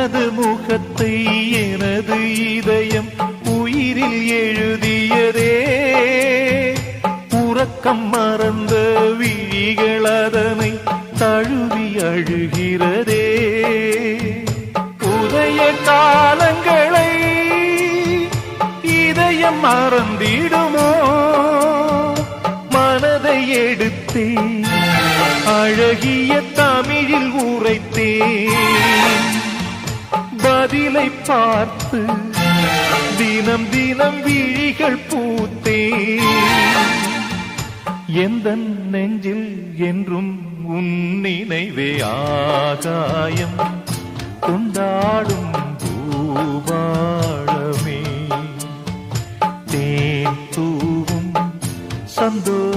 உனது முகத்தை எனது இதயம் உயிரில் எழுதியதே. உறக்கம் மறந்த விழிகள் அதனை தழுவி அழுகிறதே. உதய காலங்களை இதயம் மறந்திடுமோ? மனதை எடுத்தே அழகிய தமிழில் உரைத்தேன். பதிலை பார்த்து தினம் தினம் விழிகள் பூத்தேன். எந்த நெஞ்சில் என்றும் உன் நினைவே ஆகாயம் கொண்டாடும் பூபாளமே. தேன் தூவும் சந்தோஷ